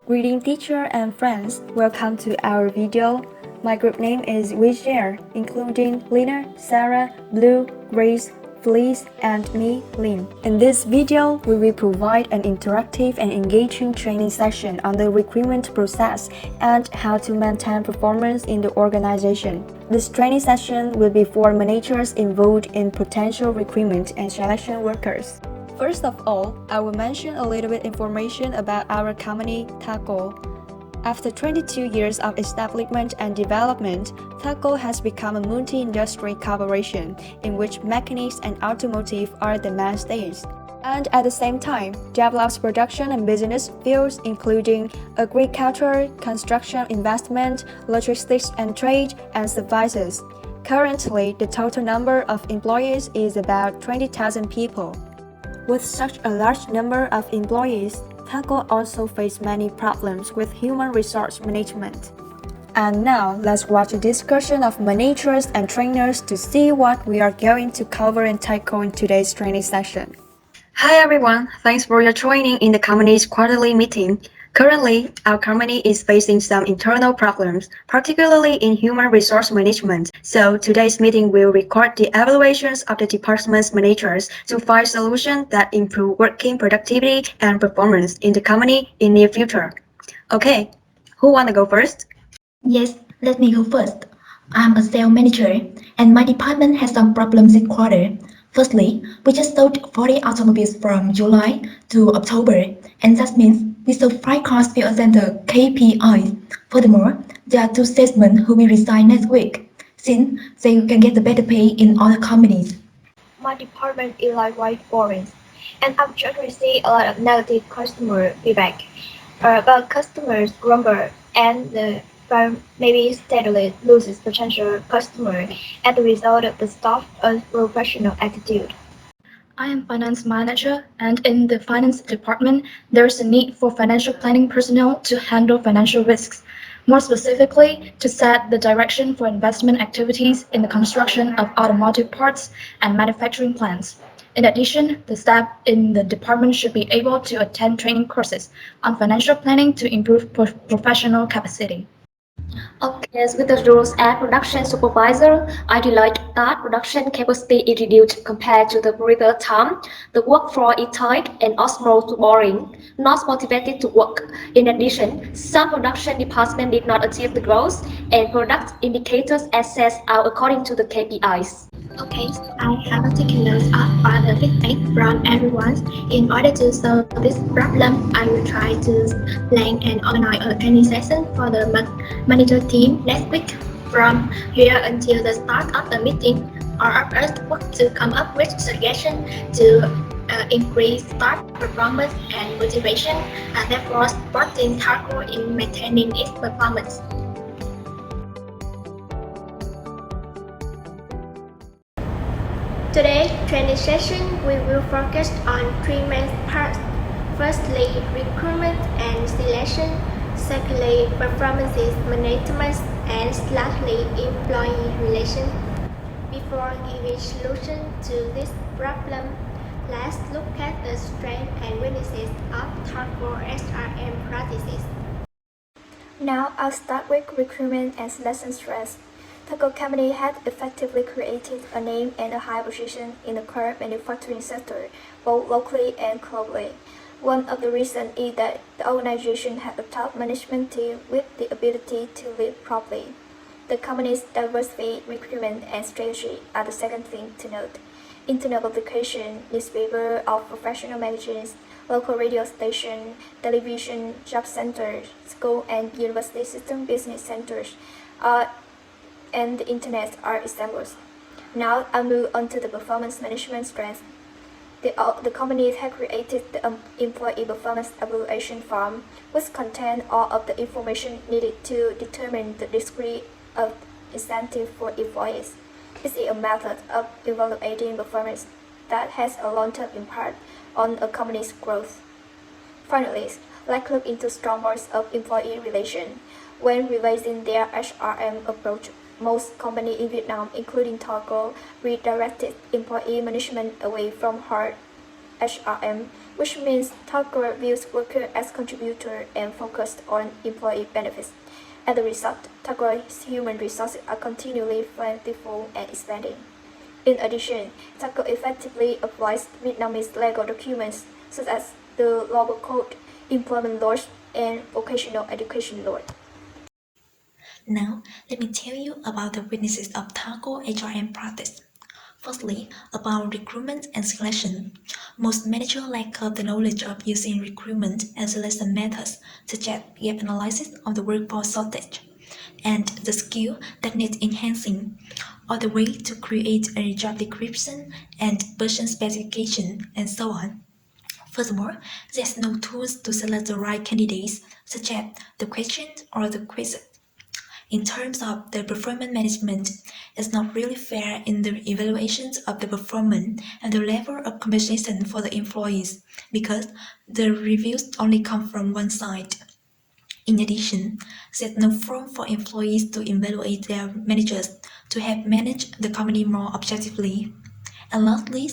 Greeting teacher and friends, welcome to our video. My group name is Weshare, including Lina, Sarah, Blue, Grace, Felice, and me, Lin. In this video, we will provide an interactive and engaging training session on the recruitment process and how to maintain performance in the organization. This training session will be for managers involved in potential recruitment and selection workers. First of all, I will mention a little bit information about our company, Taco. After 22 years of establishment and development, Taco has become a multi-industry corporation in which mechanics and automotive are the mainstays, and at the same time develops production and business fields including agriculture, construction investment, logistics and trade, and services. Currently, the total number of employees is about 20,000 people. With such a large number of employees, Taco also faces many problems with human resource management. And now, let's watch a discussion of managers and trainers to see what we are going to cover and tackle in today's training session. Hi everyone, thanks for your joining in the company's quarterly meeting. Currently, our company is facing some internal problems, particularly in human resource management. So today's meeting will record the evaluations of the department's managers to find solutions that improve working productivity and performance in the company in near future. Okay, who wanna go first? Yes, let me go first. I'm a sales manager, and my department has some problems this quarter. Firstly, we just sold 40 automobiles from July to October, and that means we sold 5 cars via the KPIs. Furthermore, there are 2 salesmen who will resign next week, since they can get the better pay in other companies. My department is like white boring, and I've just received a lot of negative customer feedback. But customers grumble, and the firm maybe steadily loses potential customer as a result of the staff's unprofessional attitude. I am finance manager, and in the finance department, there is a need for financial planning personnel to handle financial risks. More specifically, to set the direction for investment activities in the construction of automotive parts and manufacturing plants. In addition, the staff in the department should be able to attend training courses on financial planning to improve professional capacity. Okay, as with the roles as production supervisor, I realized that production capacity is reduced compared to the previous time. The workflow is tight and also boring, not motivated to work. In addition, some production departments did not achieve the goals, and product indicators assessed out according to the KPIs. Okay, I have taken notes of all the feedback from everyone. In order to solve this problem, I will try to plan and organize a training session for the manager team next week. From here until the start of the meeting, all of us work to come up with suggestions to increase staff performance and motivation, and therefore supporting Taco in maintaining its performance. Today's training session we will focus on 3 main parts. Firstly, recruitment and selection. Secondly, performance management, and lastly, employee relations. Before giving solution to this problem, let's look at the strengths and weaknesses of Taco SRM practices. Now I'll start with recruitment and selection stress. Taco Company had effectively created a name and a high position in the car manufacturing sector, both locally and globally. One of the reasons is that the organization had a top management team with the ability to lead properly. The company's diversity, recruitment, and strategy are the second thing to note. Internet publication, newspaper of professional magazines, local radio station, television, job centers, school and university system business centers, and the internet are examples. Now I'll move on to the performance management strengths. The company has created the employee performance evaluation form, which contains all of the information needed to determine the degree of incentive for employees. This is a method of evaluating performance that has a long-term impact on a company's growth. Finally, let's look into strongholds of employee relation. When revising their HRM approach, most companies in Vietnam, including Taco, redirected employee management away from hard HRM, which means Tagore views worker as contributor and focused on employee benefits. As a result, Tagore's human resources are continually plentiful and expanding. In addition, Tagore effectively applies Vietnamese legal documents such as the labor code, employment laws, and vocational education law. Now, let me tell you about the weaknesses of Taco HRM practice. Firstly, about recruitment and selection. Most managers lack the knowledge of using recruitment and selection methods, such as gap analysis of the workforce shortage, and the skill that needs enhancing, or the way to create a job description and person specification, and so on. Furthermore, there's no tools to select the right candidates, such as the questions or the quizzes. In terms of the performance management, it's not really fair in the evaluations of the performance and the level of compensation for the employees because the reviews only come from one side. In addition, there's no forum for employees to evaluate their managers to help manage the company more objectively. And lastly,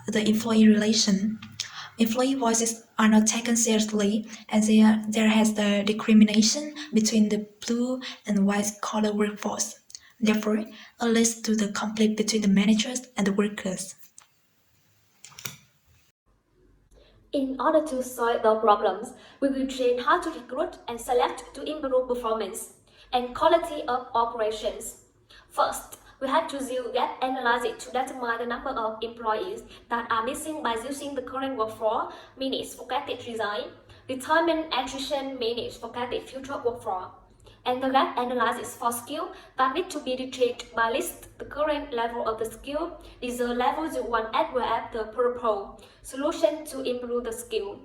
the employee relation. Employee voices are not taken seriously as there has the discrimination between the blue and white collar workforce. Therefore, it leads to the conflict between the managers and the workers. In order to solve the problems, we will train how to recruit and select to improve performance and quality of operations. First, we have to do gap analysis to determine the number of employees that are missing by using the current workforce minutes forecasted resign, determine attrition minutes forecasted future workforce, and the gap analysis for skill that need to be retrieved by list the current level of the skill, is the level you want as well as the proposed solution to improve the skill.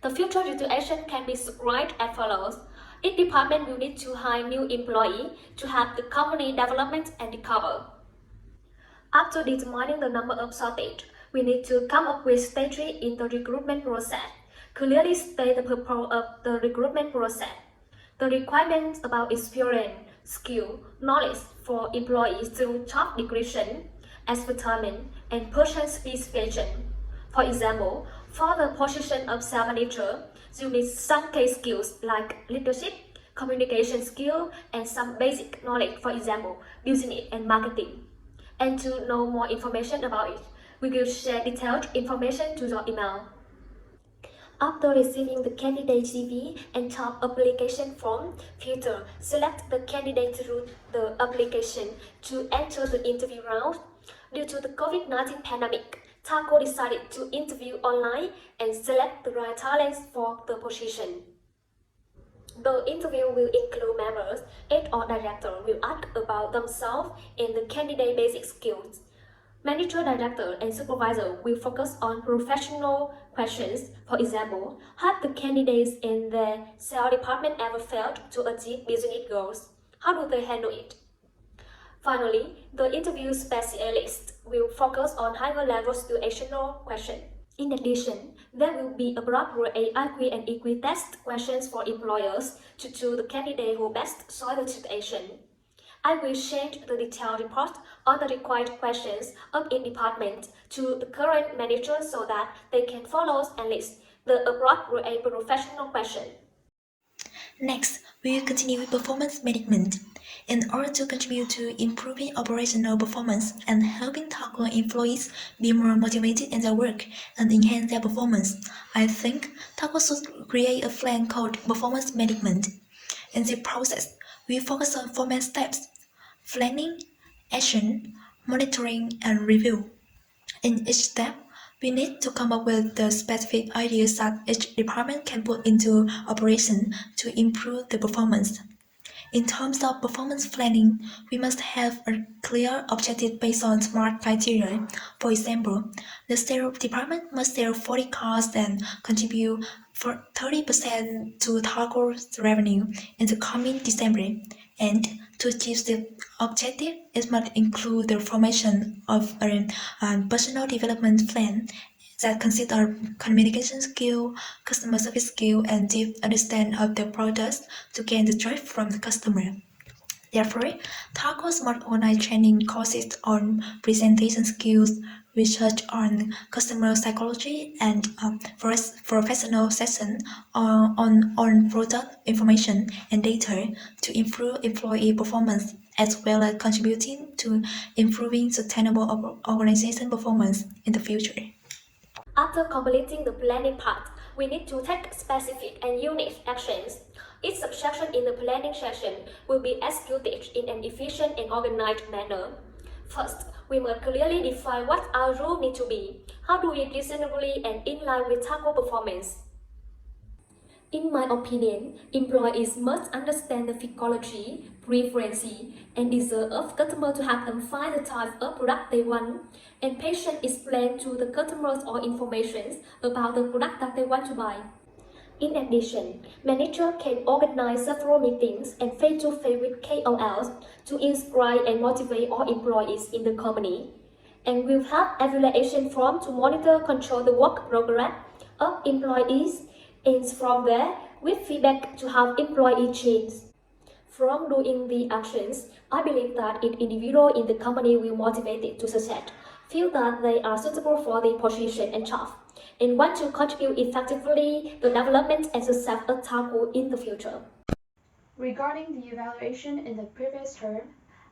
The future situation can be described as follows. Each department will need to hire new employee to have the company development and recover. After determining the number of shortage, we need to come up with strategy in the recruitment process. Clearly state the purpose of the recruitment process. The requirements about experience, skill, knowledge for employees through job description, advertisement, and person specification. For example, for the position of sales manager, you need some key skills like leadership, communication skill, and some basic knowledge, for example, business and marketing. And to know more information about it, we will share detailed information to your email. After receiving the candidate CV and top application form, filter, select the candidate through the application to enter the interview round. Due to the COVID-19 pandemic, Taco decided to interview online and select the right talents for the position. The interview will include members, HR director will ask about themselves and the candidate basic skills. Manager, director, and supervisor will focus on professional questions. For example, have the candidates in the sales department ever failed to achieve business goals? How do they handle it? Finally, the interview specialist will focus on higher level situational questions. In addition, there will be appropriate IQ and EQ test questions for employers to choose the candidate who best solve the situation. I will send the detailed report on the required questions of each department to the current manager so that they can follow and list the appropriate professional question. Next, we will continue with performance management. In order to contribute to improving operational performance and helping Taco employees be more motivated in their work and enhance their performance, I think Taco should create a plan called performance management. In the process, we focus on four main steps: planning, action, monitoring, and review. In each step, we need to come up with the specific ideas that each department can put into operation to improve the performance. In terms of performance planning, we must have a clear objective based on SMART criteria. For example, the sales department must sell 40 cars and contribute for 30% to Taco's revenue in the coming December. And to achieve the objective, it must include the formation of a personal development plan that consider communication skill, customer service skill, and deep understanding of the products to gain the trust from the customer. Therefore, Taco Smart Online training courses on presentation skills, research on customer psychology, and professional sessions on product information and data to improve employee performance, as well as contributing to improving sustainable organization performance in the future. After completing the planning part, we need to take specific and unique actions. Each subsection in the planning session will be executed in an efficient and organized manner. First, we must clearly define what our rules need to be. How do we reasonably and in line with TACO performance? In my opinion, employees must understand the psychology, preference, and desire of customer to have them find the type of product they want, and patient explain to the customers all information about the product that they want to buy. In addition, manager can organize several meetings and face-to-face with KOLs to inspire and motivate all employees in the company, and will have evaluation form to monitor control the work progress of employees, and from there, with feedback to have employee change. From doing the actions, I believe that each individual in the company will motivate to succeed, feel that they are suitable for the position and job, and want to contribute effectively to the development and success of TACO in the future. Regarding the evaluation in the previous term,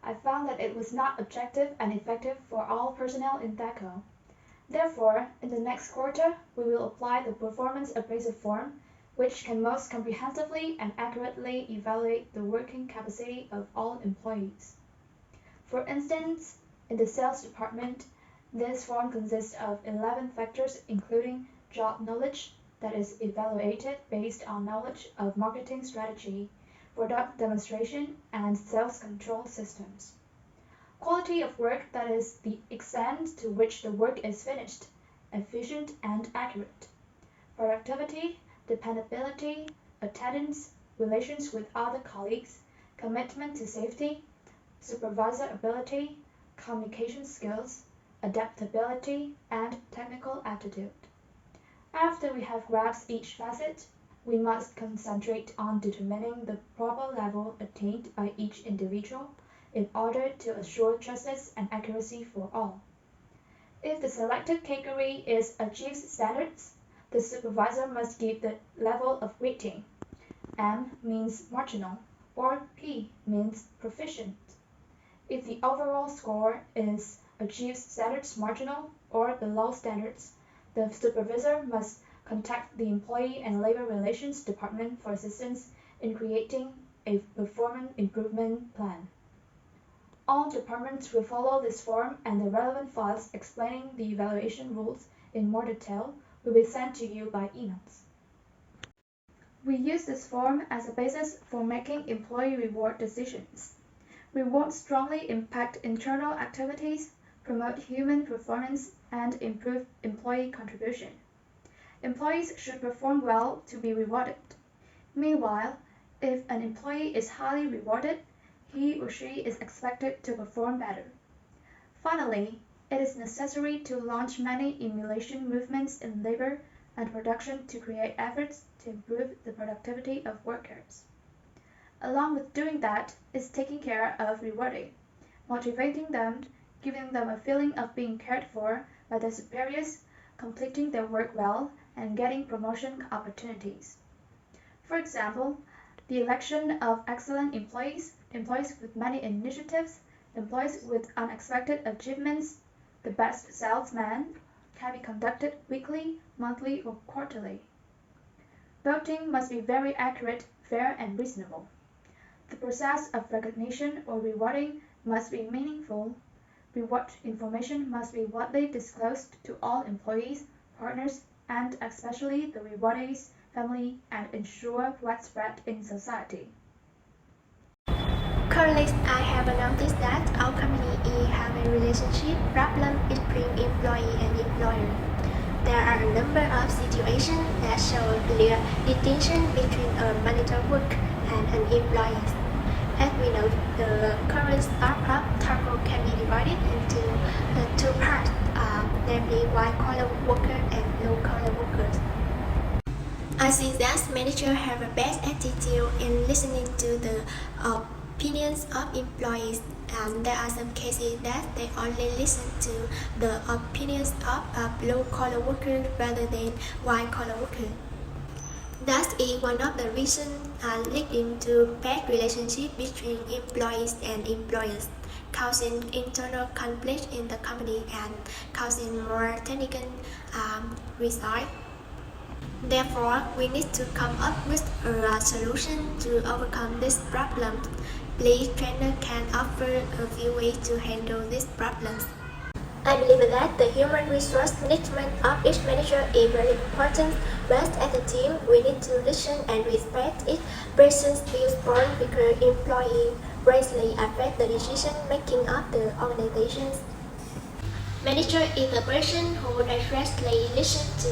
I found that it was not objective and effective for all personnel in TACO. Therefore, in the next quarter, we will apply the performance appraisal form, which can most comprehensively and accurately evaluate the working capacity of all employees. For instance, in the sales department, this form consists of 11 factors including job knowledge that is evaluated based on knowledge of marketing strategy, product demonstration, and sales control systems. Quality of work that is the extent to which the work is finished, efficient and accurate. Productivity, dependability, attendance, relations with other colleagues, commitment to safety, supervisor ability, communication skills, adaptability, and technical aptitude. After we have grasped each facet, we must concentrate on determining the proper level attained by each individual in order to assure justice and accuracy for all. If the selected category is achieves standards, the supervisor must give the level of rating. M means marginal, or P means proficient. If the overall score is achieves standards marginal or below standards, the supervisor must contact the Employee and Labor Relations Department for assistance in creating a performance improvement plan. All departments will follow this form, and the relevant files explaining the evaluation rules in more detail will be sent to you by emails. We use this form as a basis for making employee reward decisions. Rewards strongly impact internal activities, promote human performance, and improve employee contribution. Employees should perform well to be rewarded. Meanwhile, if an employee is highly rewarded, he or she is expected to perform better. Finally, it is necessary to launch many emulation movements in labor and production to create efforts to improve the productivity of workers. Along with doing that is taking care of rewarding, motivating them, giving them a feeling of being cared for by their superiors, completing their work well, and getting promotion opportunities. For example, the election of excellent employees, employees with many initiatives, employees with unexpected achievements, the best salesman, can be conducted weekly, monthly, or quarterly. Voting must be very accurate, fair, and reasonable. The process of recognition or rewarding must be meaningful. Reward information must be widely disclosed to all employees, partners, and especially the rewardees' family, and ensure widespread in society. Currently, I have noticed that our company have a relationship problem between employee and employer. There are a number of situations that show clear distinction between a manager work and an employee. As we know, the current startup TACO can be divided into two parts, namely white-collar workers and blue-collar workers. I see that managers have a best attitude in listening to the opinions of employees, and there are some cases that they only listen to the opinions of a blue-collar worker rather than white-collar worker. That is one of the reasons leading to bad relationship between employees and employers, causing internal conflict in the company and causing more technical results. Therefore, we need to come up with a solution to overcome this problem. Please, trainer can offer a few ways to handle these problems. I believe that the human resource management of each manager is very important, but as a team, we need to listen and respect each person's viewpoint because employees greatly affect the decision making of the organizations. Manager is the person who directly listens to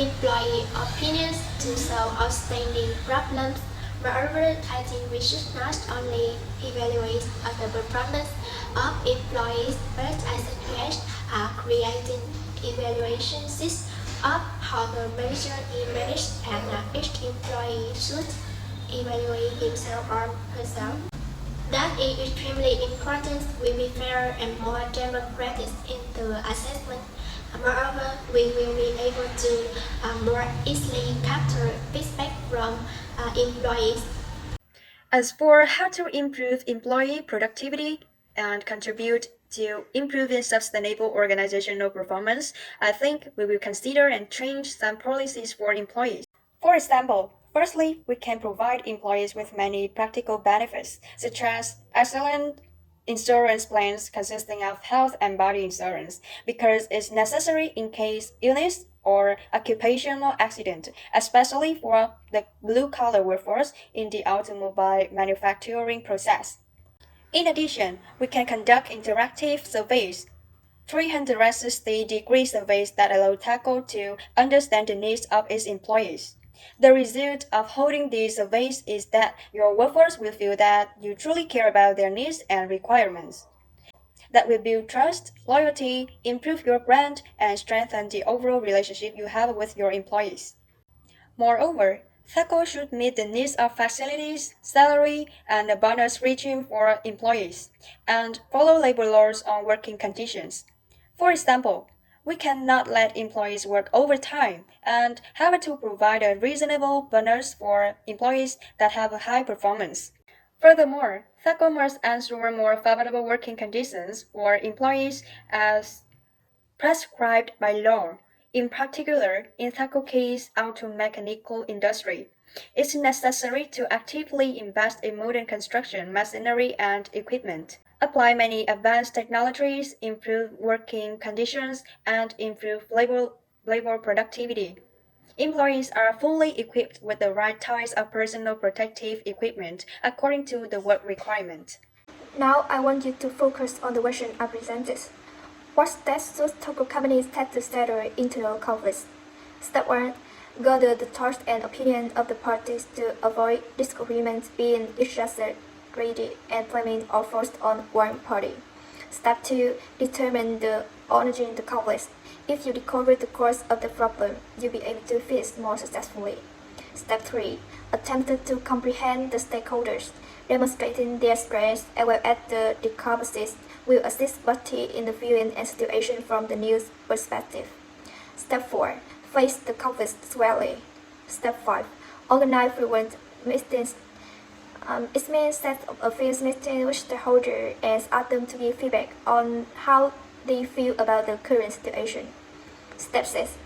employee opinions to solve outstanding problems. Moreover, I think we should not only evaluate the performance of employees, but I suggest creating evaluation systems of how the manager is managed, and each employee should evaluate himself or herself. That is extremely important. We will be fair and more democratic in the assessment. Moreover, we will be able to more easily capture feedback from employees. As for how to improve employee productivity and contribute to improving sustainable organizational performance, I think we will consider and change some policies for employees. For example, firstly, we can provide employees with many practical benefits, such as excellent insurance plans consisting of health and body insurance, because it's necessary in case illness or occupational accident, especially for the blue-collar workforce in the automobile manufacturing process. In addition, we can conduct interactive surveys 360-degree surveys that allow TACO to understand the needs of its employees. The result of holding these surveys is that your workforce will feel that you truly care about their needs and requirements. That will build trust, loyalty, improve your brand, and strengthen the overall relationship you have with your employees. Moreover, TACO should meet the needs of facilities, salary, and the bonus regime for employees, and follow labor laws on working conditions. For example, we cannot let employees work overtime and have to provide a reasonable bonus for employees that have a high performance. Furthermore, TACO must ensure more favorable working conditions for employees as prescribed by law. In particular, in TACO case auto-mechanical industry, it's necessary to actively invest in modern construction machinery and equipment, apply many advanced technologies, improve working conditions, and improve labor productivity. Employees are fully equipped with the right types of personal protective equipment according to the work requirement. Now I want you to focus on the version I presented. What steps should Tokyo companies take to settle internal conflicts? Step 1. Gather the thoughts and opinions of the parties to avoid disagreements being exaggerated and blaming or forced on one party. Step 2. Determine the origin of the conflict. If you discover the cause of the problem, you'll be able to fix more successfully. Step 3. Attempt to comprehend the stakeholders. Demonstrating their strengths as well as the discrepancies will assist party in the viewing a situation from the new perspective. Step 4. Face the conflict squarely. Step 5. Organize frequent meetings. It means set up a fixed meeting with stakeholders and ask them to give feedback on how they feel about the current situation. Step 6.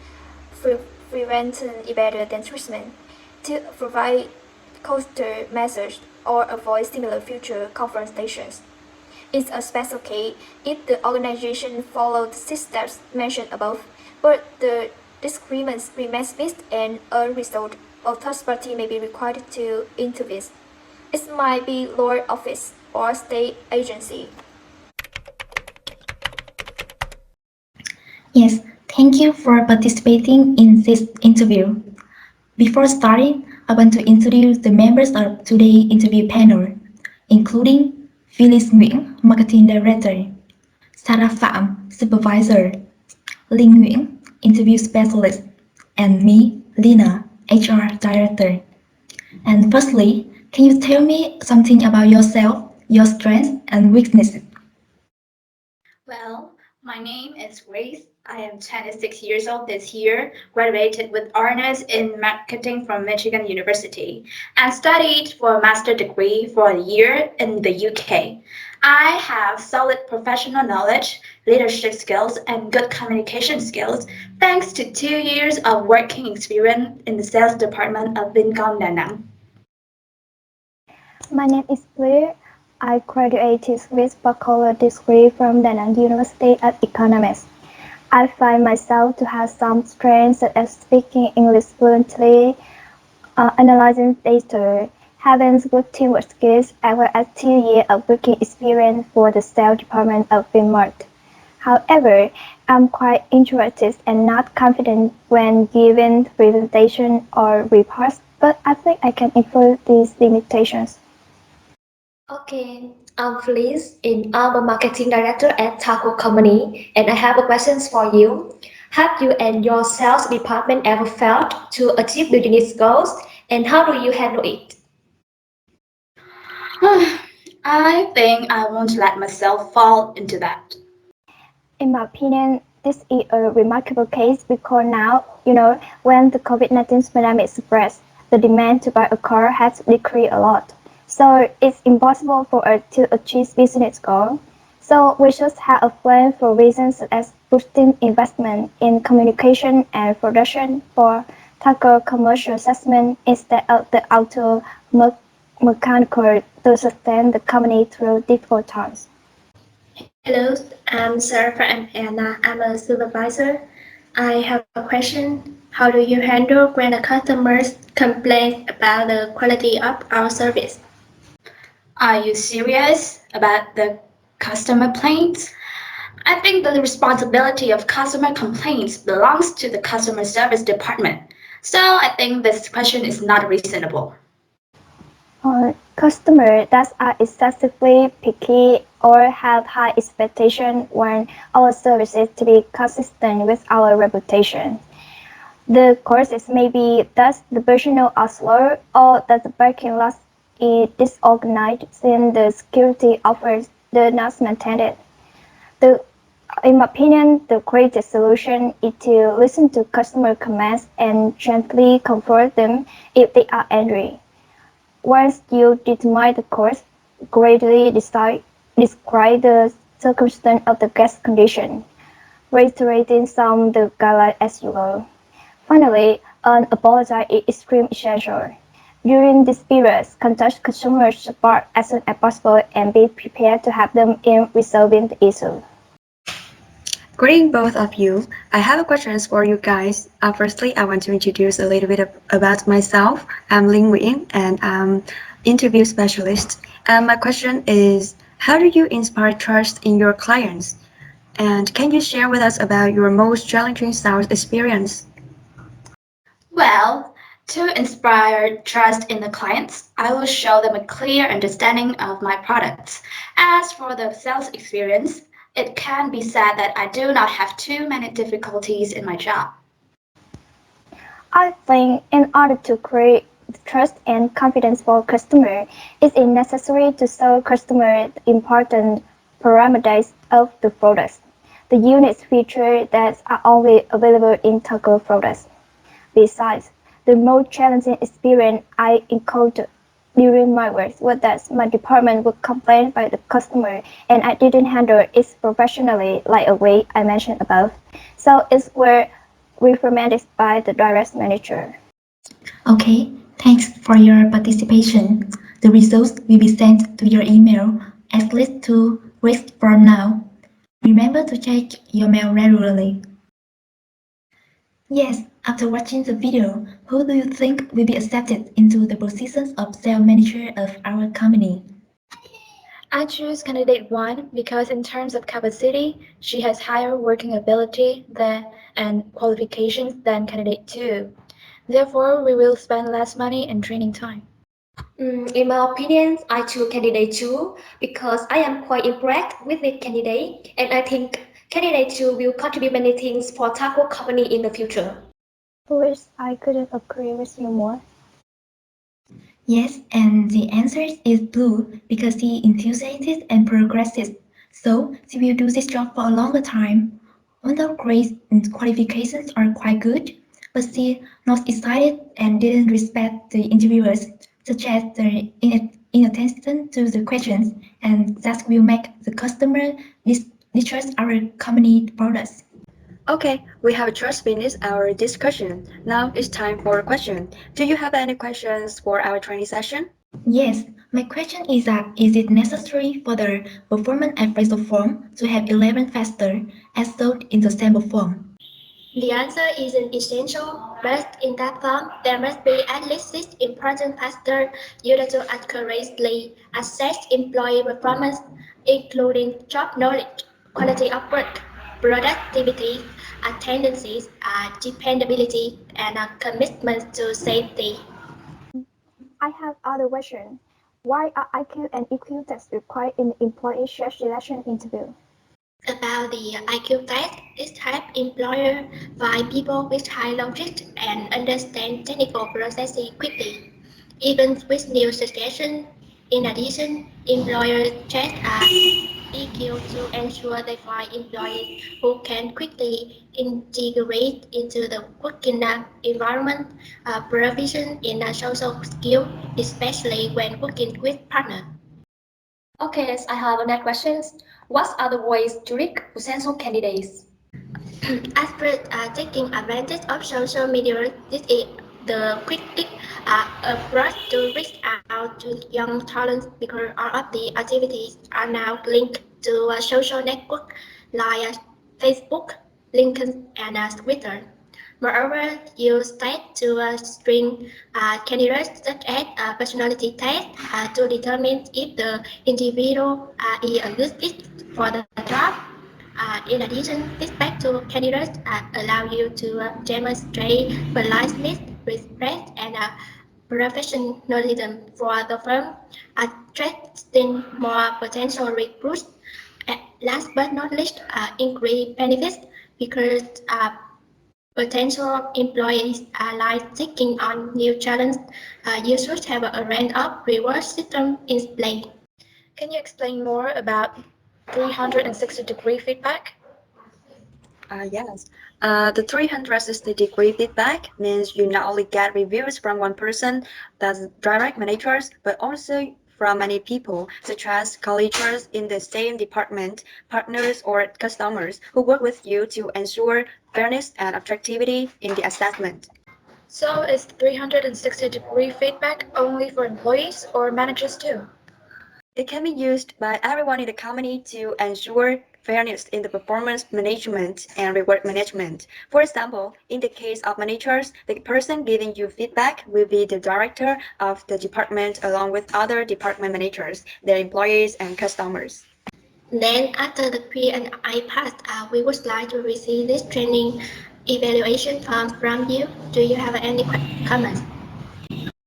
Prevent better than treatment. To provide counter measures or avoid similar future confrontations. In a special case, if the organization followed the 6 steps mentioned above, but the disagreements remains mixed and unresolved, a third party may be required to intervene. It might be law office or state agency. Yes, thank you for participating in this interview. Before starting, I want to introduce the members of today's interview panel, including Felice Nguyễn, Marketing Director, Sarah Phạm, Supervisor, Linh Nguyễn, Interview Specialist, and me, Lina, HR Director. And firstly, can you tell me something about yourself your strengths and weaknesses. Well, my name is Grace. I am 26 years old this year, graduated with honors in marketing from Michigan University, and studied for a master's degree for a year in the UK. I have solid professional knowledge, leadership skills, and good communication skills thanks to 2 years of working experience in the sales department of Vincom Da Nang. My name is Blue. I graduated with bachelor degree from Da Nang University as economist. I find myself to have some strengths such as speaking English fluently, analyzing data, having good teamwork skills, as well as 2 years of working experience for the sales department of Walmart. However, I'm quite introverted and not confident when giving presentations or reports, but I think I can improve these limitations. Okay, I'm Felice, and I'm a marketing director at Taco Company, and I have a question for you. Have you and your sales department ever failed to achieve business goals, and how do you handle it? I think I won't let myself fall into that. In my opinion, this is a remarkable case because now, when the COVID-19 pandemic spreads, the demand to buy a car has decreased a lot. So it's impossible for us to achieve business goals. So we should have a plan for reasons such as boosting investment in communication and production for tackle commercial segment instead of the auto mechanical to sustain the company through difficult times. Hello, I'm Sarah and Anna. I'm a supervisor. I have a question. How do you handle when a customer complains about the quality of our service? Are you serious about the customer complaints? I think that the responsibility of customer complaints belongs to the customer service department. So I think this question is not reasonable. Customers that are excessively picky or have high expectations want our services to be consistent with our reputation. The causes may be that the personnel are slow or that the parking lot is disorganized and the security offers do not maintain it. The, in my opinion, the greatest solution is to listen to customer comments and gently comfort them if they are angry. Once you determine the cause, gradually describe the circumstance of the guest condition, reiterating some of the guidelines as you go. Finally, an apology is extremely essential. During this period, contact customer support as soon as possible and be prepared to help them in resolving the issue. Greeting both of you. I have a questions for you guys. Firstly, I want to introduce a little bit about myself. I'm Lin Wing and I'm interview specialist. And my question is, how do you inspire trust in your clients? And can you share with us about your most challenging sales experience? Well, to inspire trust in the clients, I will show them a clear understanding of my products. As for the sales experience, it can be said that I do not have too many difficulties in my job. I think in order to create trust and confidence for customers, it is necessary to show customers the important parameters of the products, the unique features that are only available in Taco products. Besides, the most challenging experience I encountered during my work was that my department would complain by the customer and I didn't handle it professionally like a way I mentioned above. So it were reprimanded by the direct manager. Okay, thanks for your participation. The results will be sent to your email at least 2 weeks from now. Remember to check your mail regularly. Yes, after watching the video, who do you think will be accepted into the positions of sales manager of our company? I choose candidate 1 because in terms of capacity, she has higher working ability and qualifications than candidate 2. Therefore, we will spend less money and training time. In my opinion, I choose candidate 2 because I am quite impressed with the candidate, and I think candidate 2 will contribute many things for Taco Company in the future. Which I couldn't agree with you more. Yes, and the answer is blue because she enthusiastic and progressive. So she will do this job for a longer time. Although grades and qualifications are quite good, but she not excited and didn't respect the interviewers, such as the inattention to the questions, and that will make the customer distrust our company products. Okay, we have just finished our discussion. Now it's time for a question. Do you have any questions for our training session? Yes, my question is that is it necessary for the performance appraisal form to have 11 factors as shown in the sample form? The answer isn't essential, but in that form, there must be at least 6 important factors used to accurately assess employee performance, including job knowledge, quality of work, productivity, attendance, dependability, and commitment to safety. I have other question. Why are IQ and EQ tests required in the employee selection interview? About the IQ test, it helps employers find people with high logic and understand technical processes quickly. Even with new suggestions, in addition, employers check EQ to ensure they find employees who can quickly integrate into the working environment, proficient in social skills, especially when working with partners. Okay, so I have another question. What are the ways to reach potential candidates? After taking advantage of social media, this is the quickest approach to reach out to young talents because all of the activities are now linked to a social network like Facebook, LinkedIn, and Twitter. Moreover, use tests to screen candidates such as personality tests to determine if the individual is a good fit for the job. In addition, feedback to candidates allow you to demonstrate politeness, respect, and professionalism for the firm, attracting more potential recruits. Last but not least, increase benefits because potential employees are like taking on new challenges. You should have a range of reward system in place. Can you explain more about 360-degree feedback? Yes. The 360-degree feedback means you not only get reviews from one person, that's direct managers, but also from many people, such as colleagues in the same department, partners, or customers who work with you to ensure fairness and objectivity in the assessment. So is 360-degree feedback only for employees or managers too? It can be used by everyone in the company to ensure fairness in the performance management and reward management. For example, in the case of managers, the person giving you feedback will be the director of the department along with other department managers, their employees, and customers. Then, after the pre and I passed, we would like to receive this training evaluation form from you. Do you have any comments?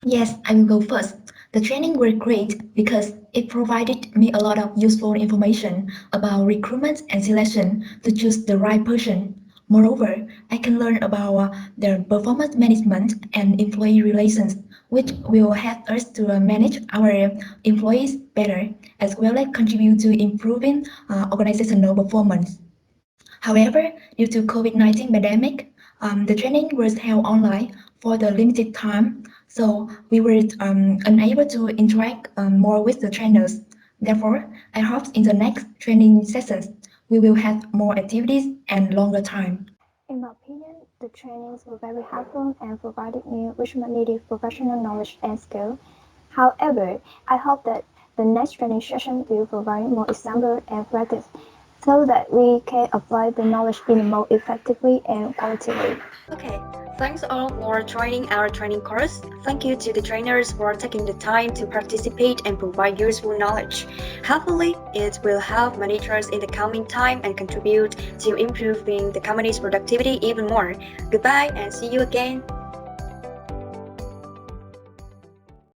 Yes, I will go first. The training was great because it provided me a lot of useful information about recruitment and selection to choose the right person. Moreover, I can learn about their performance management and employee relations, which will help us to manage our employees better, as well as contribute to improving organizational performance. However, due to COVID-19 pandemic, the training was held online for the limited time, so we were unable to interact more with the trainers. Therefore, I hope in the next training sessions, we will have more activities and longer time. In my opinion, the trainings were very helpful and provided me with much needed professional knowledge and skill. However, I hope that the next training session will provide more example and practice so that we can apply the knowledge in a more effectively and qualitatively. Okay, thanks all for joining our training course. Thank you to the trainers for taking the time to participate and provide useful knowledge. Hopefully, it will help managers in the coming time and contribute to improving the company's productivity even more. Goodbye and see you again.